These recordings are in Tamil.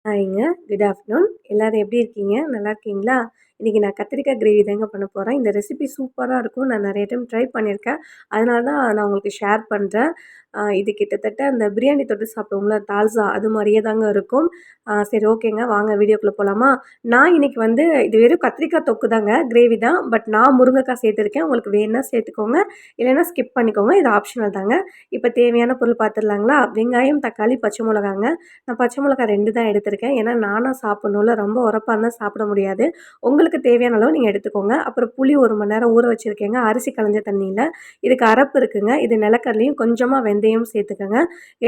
ஹாய்ங்க. Good afternoon. எல்லாரும் எப்படி இருக்கீங்க? நல்லா இருக்கீங்களா? இன்னைக்கு நான் கத்திரிக்காய் கிரேவி தாங்க பண்ண போறேன். இந்த ரெசிபி சூப்பரா இருக்கும். நான் நெறைய டைம் ட்ரை பண்ணியிருக்கேன். அதனால தான் நான் உங்களுக்கு ஷேர் பண்றேன். இது கிட்டத்தட்ட அந்த பிரியாணி தொட்டு சாப்பிடுவோம்ல, தால்சா அது மாரியே தாங்க இருக்கும். சரி ஓகேங்க. வாங்க வீடியோக்குள்ள போலாமா? நான் இன்னைக்கு வந்து இது வெறும் கத்திரிக்காய் தொக்கு தாங்க. கிரேவி தான். பட் நான் முருங்கக்காய் சேர்த்துருக்கேன். உங்களுக்கு வேணுனா சேர்த்துக்கோங்க. இல்லைன்னா ஸ்கிப் பண்ணிக்கோங்க. இது ஆப்ஷனல் தாங்க. இப்ப தேவையான பொருள் பார்த்துடலாங்களா? வெங்காயம், தக்காளி, பச்சை மிளகாங்க. நான் பச்சை மிளகாய் 2 தான் எடுத்திருக்கேன். ஏன்னா நானா சாப்பிடணும்ல. ரொம்ப உரப்பா இருந்தா சாப்பிட முடியாது. உங்களுக்கு தேவையான அளவு நீங்க எடுத்துக்கோங்க. அப்புறம் புளி 1 மணி நேரம் ஊற வச்சிருக்கேங்க. அரிசி களைஞ்ச தண்ணீல. இதுக்கு அரப்பு இருக்குங்க. இது நிலக்கடலையும் கொஞ்சமா வெந்தயம் சேர்த்துக்கங்க.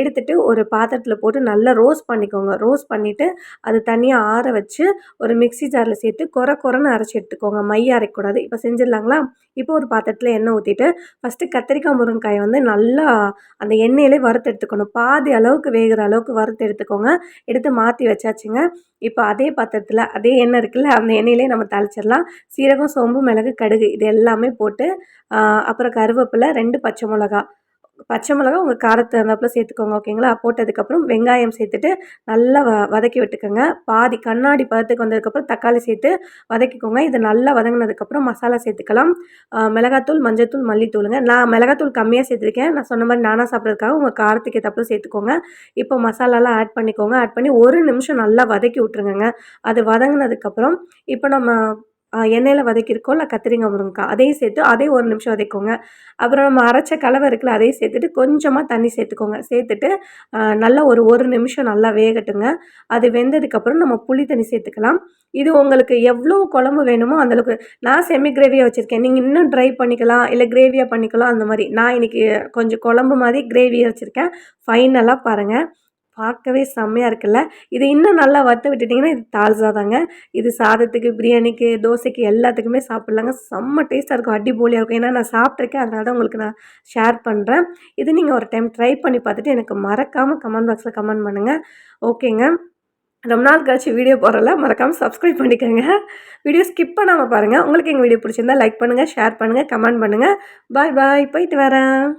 எடுத்துட்டு ஒரு பாத்திரத்தில போட்டு நல்லா ரோஸ்ட் பண்ணிக்கோங்க. ரோஸ்ட் பண்ணிட்டு அது தனியா ஆற வச்சு ஒரு மிக்ஸி ஜார்ல சேர்த்து கொரன்னு அரைச்சு எடுத்துக்கோங்க. மையா அரைக்கக்கூடாது. இப்ப செஞ்சிடலாங்களா? இப்போ ஒரு பாத்திரத்தில எண்ணெய் ஊத்திட்டு ஃபர்ஸ்ட்டு கத்திரிக்காய், முருங்கைக்காய வந்து நல்லா அந்த எண்ணெயிலே வறுத்து எடுத்துக்கணும். பாதி அளவுக்கு வேகுற அளவுக்கு வறுத்து எடுத்துக்கோங்க. எடுத்து மாத்தி வச்சாச்சுங்க. இப்ப அதே பாத்திரத்தில அதே எண்ணெய் இருக்குல்ல, அந்த எண்ணெயிலே நம்ம தாளிச்சிடலாம். சீரகம், சோம்பு, மிளகு, கடுகு இது எல்லாமே போட்டு, அ அப்புறம் கருவேப்பில, 2 பச்சை மிளகா. பச்சை மிளகா உங்க காரத்துக்கு தகுந்தாப்புல சேர்த்துக்கோங்க. ஓகேங்களா? போட்டதுக்கப்புறம் வெங்காயம் சேர்த்துட்டு நல்லா வதக்கி விட்டுக்கங்க. பாதி கண்ணாடி பதத்துக்கு வந்ததுக்கப்புறம் தக்காளி சேர்த்து வதக்கிக்கோங்க. இது நல்லா வதங்குனதுக்கப்புறம் மசாலா சேர்த்துக்கலாம். மிளகாத்தூள், மஞ்சள்தூள், மல்லித்தூளுங்க. நான் மிளகாத்தூள் கம்மியா சேர்த்துருக்கேன். நான் சொன்ன மாரி நானா சாப்பிட்றதுக்காக உங்க காரத்துக்கு ஏத்தாப்புல சேர்த்துக்கோங்க. இப்போ மசாலாலாம் ஆட் பண்ணிக்கோங்க. ஆட் பண்ணி 1 நிமிஷம் நல்லா வதக்கி விட்டுருங்கங்க. அது வதங்குனதுக்கப்புறம் இப்போ நம்ம எண்ணெயில வதக்கியிருக்கோம்ல கத்திரிக்காய், முருங்கக்காய் அதையும் சேர்த்து அதே 1 நிமிஷம் வதக்கிக்கோங்க. அப்புறம் நம்ம அரைச்ச கலவை இருக்குல்ல, அதையும் சேர்த்துட்டு கொஞ்சமா தண்ணி சேர்த்துக்கோங்க. சேர்த்துட்டு நல்லா ஒரு 1 நிமிஷம் நல்லா வேகட்டுங்க. அது வெந்ததுக்கப்புறம் நம்ம புளி தண்ணி சேர்த்துக்கலாம். இது உங்களுக்கு எவ்வளோ குழம்பு வேணுமோ அந்த அளவுக்கு. நான் செமி கிரேவியா வச்சிருக்கேன். நீங்க இன்னும் ட்ரை பண்ணிக்கலாம். இல்ல கிரேவியா பண்ணிக்கலாம் அந்த மாரி. நான் இன்னைக்கு கொஞ்சம் குழம்பு மாரி கிரேவியா வச்சிருக்கேன். ஃபைனலா பாருங்க. பார்க்கவே செம்மையா இருக்குல்ல. இது இன்னும் நல்லா வத்த விட்டுட்டீங்கன்னா, இது தால்சா தாங்க. இது சாதத்துக்கு, பிரியாணிக்கு, தோசைக்கு எல்லாத்துக்குமே சாப்பிட்லாங்க. செம்ம டேஸ்ட்டா இருக்கும். அடிபொலியா இருக்கும். ஏன்னா நான் சாப்பிட்டுருக்கேன். அதனால தான் உங்களுக்கு நான் ஷேர் பண்றேன். இது நீங்க ஒரு டைம் ட்ரை பண்ணி பார்த்துட்டு எனக்கு மறக்காம கமெண்ட் பாக்ஸ்ல கமெண்ட் பண்ணுங்க. ஓகேங்க. ரொம்ப நாள் கழிச்சு வீடியோ போடுறேன்ல, மறக்காம சப்ஸ்கிரைப் பண்ணிக்கங்க. வீடியோ ஸ்கிப் பண்ணாம பாருங்க. உங்களுக்கு எங்க வீடியோ பிடிச்சிருந்தா லைக் பண்ணுங்க, ஷேர் பண்ணுங்க, கமெண்ட் பண்ணுங்க. பாய் பாய். போயிட்டு வரேன்.